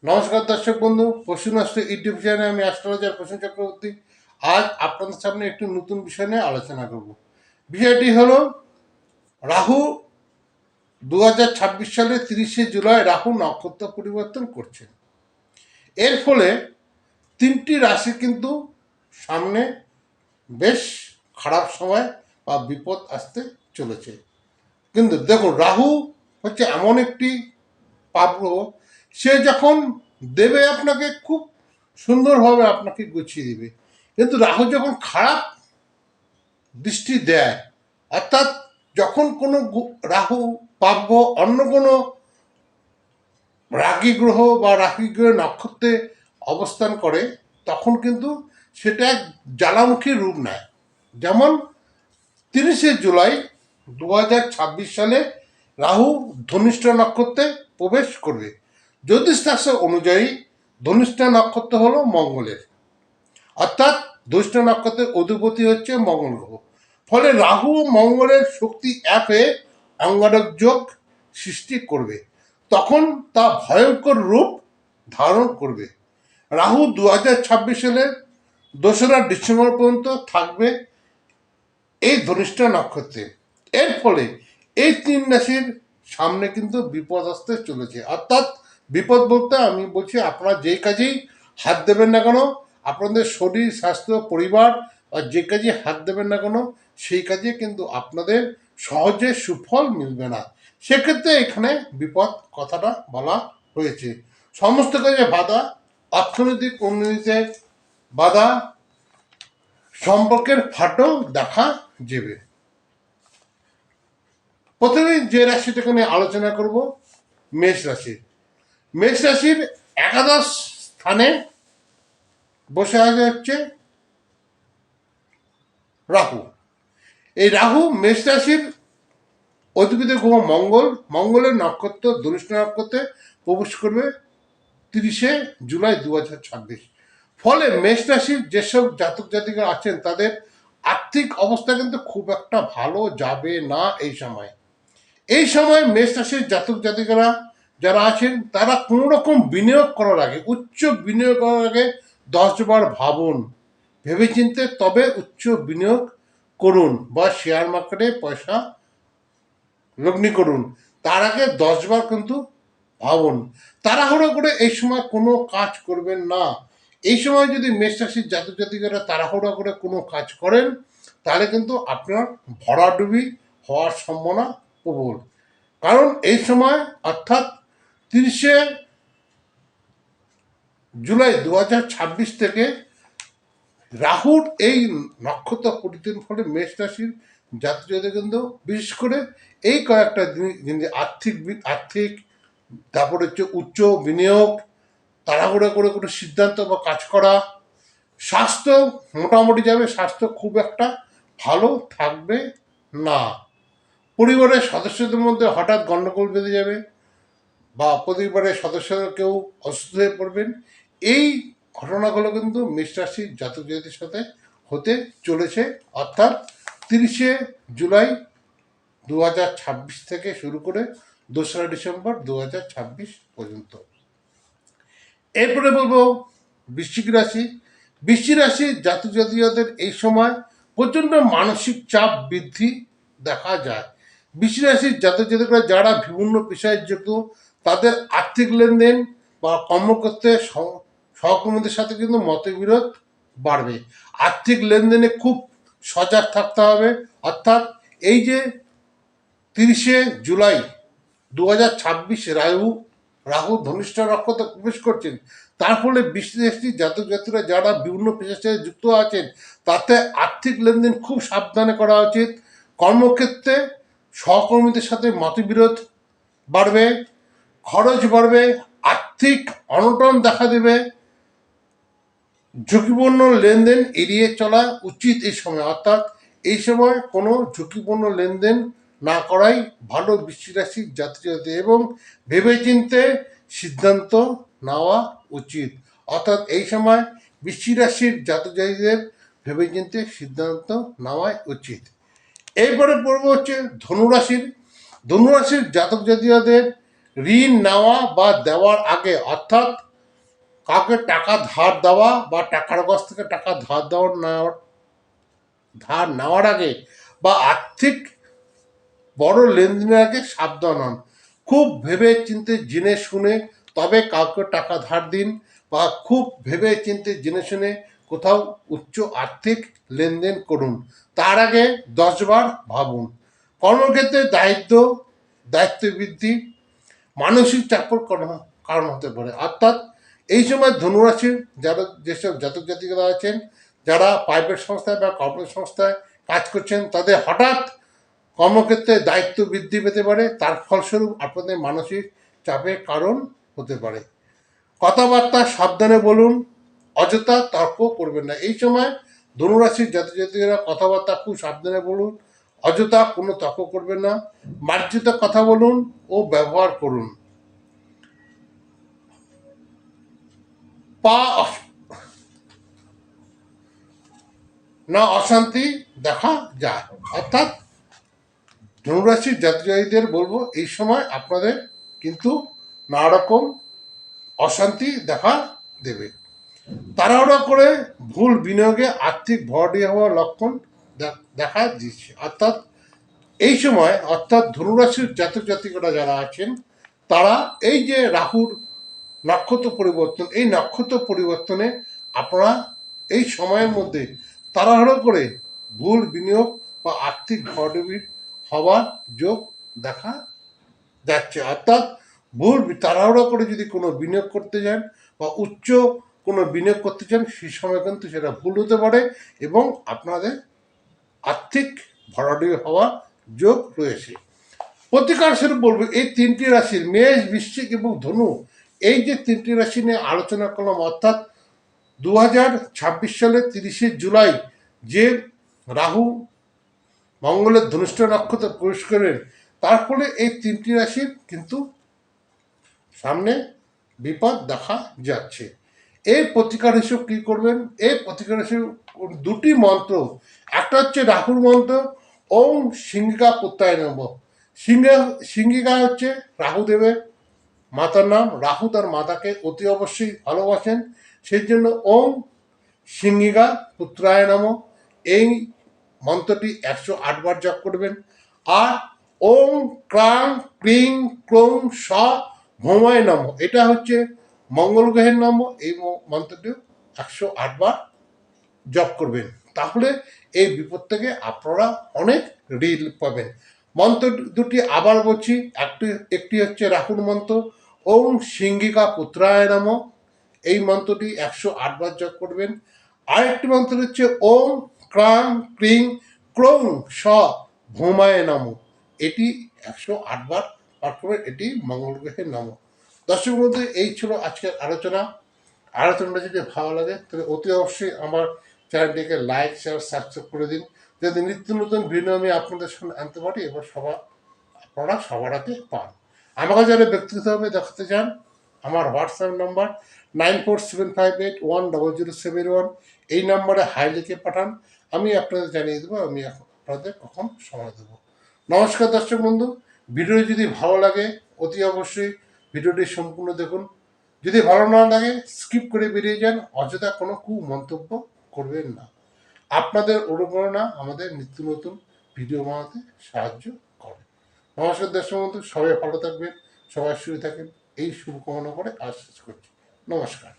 নমস্কার দর্শক বন্ধু, পশুনষ্ট ইউটিউব চ্যানেলে আমি অ্যাস্ট্রোলজার প্রসেন চক্রবর্তী। আজ আপনাদের সামনে একটি নতুন বিষয় নিয়ে আলোচনা করব। বিষয়টি হলো রাহু 2026 সালে 30শে জুলাই রাহু নক্ষত্র পরিবর্তন করছেন। এর ফলে তিনটি রাশি কিন্তু সামনে বেশ খারাপ সময় বা বিপদ আসতে চলেছে। কিন্তু দেখুন, রাহু হচ্ছে এমন একটি পাপ গ্রহ, সে যখন দেবে আপনাকে খুব সুন্দরভাবে আপনাকে গুছিয়ে দিবে। কিন্তু রাহু যখন খারাপ দৃষ্টি দেয়, অর্থাৎ যখন কোনো রাহু পাপ গ্রহ অন্য কোনো রাগী গ্রহ বা রাগী গ্রহ নক্ষত্রে অবস্থান করে, তখন কিন্তু সেটা এক জ্বালামুখী রূপ নেয়। যেমন 30শে জুলাই 2026 সালে রাহু ধনিষ্ঠা নক্ষত্রে প্রবেশ করবে। জ্যোতিষশাস্ত্র অনুযায়ী ধনিষ্ঠা নক্ষত্র হলো মঙ্গলের, অর্থাৎ ধনিষ্ঠা নক্ষত্রের অধিপতি হচ্ছে মঙ্গল গ্রহ। ফলে রাহু ও মঙ্গলের শক্তি অ্যাপে অঙ্গারক যোগ সৃষ্টি করবে। তখন তা ভয়ঙ্কর রূপ ধারণ করবে। রাহু 2026 সালের 2রা ডিসেম্বর পর্যন্ত থাকবে এই ধনিষ্ঠা নক্ষত্রে। এর ফলে এই তিন রাশির সামনে কিন্তু বিপদ আসতে চলেছে। অর্থাৎ বিপদ বলতে আমি বলছি, আপনারা যে কাজেই হাত দেবেন না কেন, আপনাদের শরীর স্বাস্থ্য পরিবার আর যে কাজে হাত দেবেন না কেন, সেই কাজে কিন্তু আপনাদের সহজে সুফল মিলবে না। সেক্ষেত্রে এখানে বিপদ কথাটা বলা হয়েছে। সমস্ত কাজে বাধা, অর্থনৈতিক উন্নতিতে বাধা, সম্পর্কের ফাটল দেখা যাবে। প্রথমে যে রাশিটাকে নিয়ে আলোচনা করব, মেষ রাশি। মেষ রাশির একাদশ স্থানে বসে আছে হচ্ছে রাহু। এই রাহু মেষ রাশির অধিপতি গ্রহ মঙ্গল, মঙ্গলের নক্ষত্র ধনিষ্ঠা নক্ষত্রে প্রবেশ করবে 30শে জুলাই 2026। ফলে মেষ রাশির যেসব জাতক জাতিকা আছেন তাদের আর্থিক অবস্থা কিন্তু খুব একটা ভালো যাবে না এই সময় মেষ রাশির জাতক জাতিকারা যারা আছেন তারা কোনো রকম বিনিয়োগ করার আগে, উচ্চ বিনিয়োগ করার আগে 10বার ভাবুন, ভেবেচিন্তে তবে উচ্চ বিনিয়োগ করুন বা শেয়ার মার্কেটে পয়সা লগ্নি করুন। তার আগে 10বার কিন্তু ভাবুন। তাড়াহুড়ো করে এই সময় কোনো কাজ করবেন না। এই সময় যদি মেষ রাশির জাতক জাতিকারা তাড়াহুড়ো করে কোনো কাজ করেন, তাহলে কিন্তু আপনার ভরাডুবি হওয়ার সম্ভাবনা প্রবল। কারণ এই সময় অর্থাৎ 30শে জুলাই 2026 থেকে রাহুর এই নক্ষত্র পরিবর্তনের ফলে মেষ রাশির জাতক জাতিকা কিন্তু বিশেষ করে এই কয়েকটা দিন আর্থিক তারপরে হচ্ছে উচ্চ বিনিয়োগ, তাড়াহুড়ো করে কোনো সিদ্ধান্ত বা কাজ করা, স্বাস্থ্য মোটামুটি যাবে, স্বাস্থ্য খুব একটা ভালো থাকবে না। পরিবারের সদস্যদের মধ্যে হঠাৎ গণ্ডগোল বেঁধে যাবে বা পরিবারের সদস্যরা কেউ অসুস্থ হয়ে পড়বেন। এই ঘটনাগুলো কিন্তু মেষ রাশির জাতক জাতির সাথে হতে চলেছে, অর্থাৎ 30শে জুলাই 2026 থেকে শুরু করে 2রা ডিসেম্বর 2026 পর্যন্ত। এরপরে বলবো বৃশ্চিক রাশি। বৃশ্চিক রাশির জাতক জাতিকাদের এই সময় প্রচণ্ড মানসিক চাপ বৃদ্ধি দেখা যায়। বৃশ্চিক রাশির জাতক জাতিকরা যারা বিভিন্ন পেশায় যুক্ত, তাদের আর্থিক লেনদেন বা কর্মক্ষেত্রে সহকর্মীদের সাথে কিন্তু মতবিরোধ বাড়বে। আর্থিক লেনদেনে খুব সজাগ থাকতে হবে। অর্থাৎ এই যে 30শে জুলাই 2026 রাহু ধনিষ্ঠা নক্ষত্রে প্রবেশ করছেন, তার ফলে বৃশ্চিক জাতক জাতিরা যারা বিভিন্ন পেশার সাথে যুক্ত আছেন, তাতে আর্থিক লেনদেন খুব সাবধানে করা উচিত। কর্মক্ষেত্রে সহকর্মীদের সাথে মতবিরোধ বাড়বে, খরচ বাড়বে, আর্থিক অনটন দেখা দেবে। ঝুঁকিপূর্ণ লেনদেন এড়িয়ে চলা উচিত এই সময়। অর্থাৎ এই সময় কোনো ঝুঁকিপূর্ণ লেনদেন না করাই ভালো বৃশ্চিক রাশির জাতক জাতিকা, এবং ভেবেচিন্তে সিদ্ধান্ত নেওয়া উচিত। অর্থাৎ এই সময় বৃশ্চিক রাশির জাতক জাতিকাদের ভেবেচিন্তে সিদ্ধান্ত নেওয়াই উচিত। এরপরে পর্ব হচ্ছে ধনুরাশির। ধনুরাশির জাতক জাতিকাদের ঋণ নেওয়া বা দেওয়ার আগে, অর্থাৎ কাউকে টাকা ধার দেওয়া বা টাকার কাছ থেকে টাকা ধার নেওয়ার আগে বা আর্থিক বড় লেনদেনের আগে সাবধান হন। খুব ভেবে চিন্তে জেনে শুনে তবে কাউকে টাকা ধার দিন, বা খুব ভেবে চিন্তে জেনে শুনে কোথাও উচ্চ আর্থিক লেনদেন করুন। তার আগে 10বার ভাবুন। কর্মক্ষেত্রে দায়িত্ব বৃদ্ধি মানসিক চাপের কারণ হতে পারে। অর্থাৎ এই সময় ধনুরাশির যেসব জাতক জাতিকারা আছেন, যারা প্রাইভেট সংস্থায় বা কর্পোরেট সংস্থায় কাজ করছেন, তাদের হঠাৎ কর্মক্ষেত্রে দায়িত্ব বৃদ্ধি পেতে পারে। তার ফলস্বরূপ আপনাদের মানসিক চাপের কারণ হতে পারে। কথাবার্তা সাবধানে বলুন, অযথা তর্ক করবেন না। এই সময় ধনুরাশির জাতক জাতিকারা কথাবার্তা খুব সাবধানে বলুন, অযথা কোনো তর্ক করবেন না, মার্জিত কথা বলুন ও ব্যবহার করুন। পা না অশান্তি দেখা যায়। অর্থাৎ ধনুরাশির জাতজাতিদের বলবো, এই সময় আপনাদের কিন্তু নানা রকম অশান্তি দেখা দেবে। তাড়াহুড়া করে ভুল বিনিয়োগে আর্থিক ভরাডুবি হওয়ার লক্ষণ দেখা দিচ্ছে। এই সময় ধনুরাশির জাতক জাতিকারা যারা আছেন, তারা এই যে রাহুর নক্ষত্র পরিবর্তন, এই নক্ষত্র পরিবর্তনে আপনারা এই সময়ের মধ্যে তাড়াহুড়ো করে ভুল বিনিয়োগ বা আর্থিক ভরাডুবি হওয়ার যোগ দেখা যাচ্ছে। অর্থাৎ তাড়াহুড়ো করে যদি কোনো বিনিয়োগ করতে যান বা উচ্চ কোনো বিনিয়োগ করতে চান, সেই সময় কিন্তু সেটা ভুল হতে পারে এবং আপনাদের আর্থিক ভরাডুবি হওয়ার যোগ রয়েছে। প্রতিকার স্বরূপ বলবো, এই তিনটি রাশির মেষ, বৃশ্চিক এবং ধনু, এই যে তিনটি রাশি নিয়ে আলোচনা করলাম, অর্থাৎ 2026 সালের 30শে জুলাই যে রাহু মঙ্গলের ধনিষ্ঠ নক্ষত্রে প্রবেশ করেন, তার ফলে এই তিনটি রাশির কিন্তু সামনে বিপদ দেখা যাচ্ছে। এই প্রতিকার হিসেবে কী করবেন? এই প্রতিকার হিসেবে দুটি মন্ত্র, একটা হচ্ছে রাহুর মন্ত্র, ওম সিংহিকা পুত্রায় নমঃ। সিংহিকা হচ্ছে রাহুদেবের মাতার নাম। রাহু তার মাতাকে অতি অবশ্যই ভালোবাসেন, সেই জন্য ওম সিংহিকা পুত্রায় নমঃ এই মন্ত্রটি 108 বার জপ করবেন। আর ওম ক্রাং ক্রিং ক্রৌং স ভৌমায় নমঃ, এটা হচ্ছে মঙ্গল গ্রহের নাম। এই মন্ত্রটি 108 বার জপ করবেন, তাহলে এই বিপদ থেকে আপনারা অনেক রিলিফ পাবেন। মন্ত্র দুটি আবার বলছি, একটি হচ্ছে রাহুর মন্ত্র, ওম সিংহিকা পুত্রায় নমঃ, এই মন্ত্রটি 108 বার জপ করবেন। আরেকটি মন্ত্র হচ্ছে ওম ক্রাং ক্রিং ক্রৌং স ভৌমায় নমঃ, এটি 108 বার পাঠ করবেন। এটি মঙ্গল গ্রহের নাম। দর্শক বন্ধু, এই ছিল আজকের আলোচনাটা যদি ভালো লাগে তবে অতি অবশ্যই আমার চ্যানেলটিকে লাইক, শেয়ার, সাবস্ক্রাইব করে দিন, যাতে নিত্য নতুন ভিডিও আমি আপনাদের সামনে আনতে পারি এবং আপনারা সবার আগে পান। আমাকে যারা ব্যক্তিগতভাবে দেখাতে চান, আমার হোয়াটসঅ্যাপ নাম্বার 9475810071, এই নাম্বারে হাই লিখে পাঠান, আমি আপনাদের জানিয়ে দেবো আমি আপনাদের কখন সময় দেবো। নমস্কার দর্শক বন্ধু, ভিডিও যদি ভালো লাগে অতি অবশ্যই ভিডিওটি সম্পূর্ণ দেখুন। যদি ভালো না লাগে স্কিপ করে বেরিয়ে যান, অযথা কোনো কুমন্তব্য করবেন না। আপনাদের অনুপ্রেরণা আমাদের নিত্য নতুন ভিডিও বানাতে সাহায্য করে। নমস্কার দর্শক বন্ধু, সবাই ভালো থাকবেন, সবাই সুখে থাকেন, এই শুভকামনা করে আজ শেষ করছি। নমস্কার।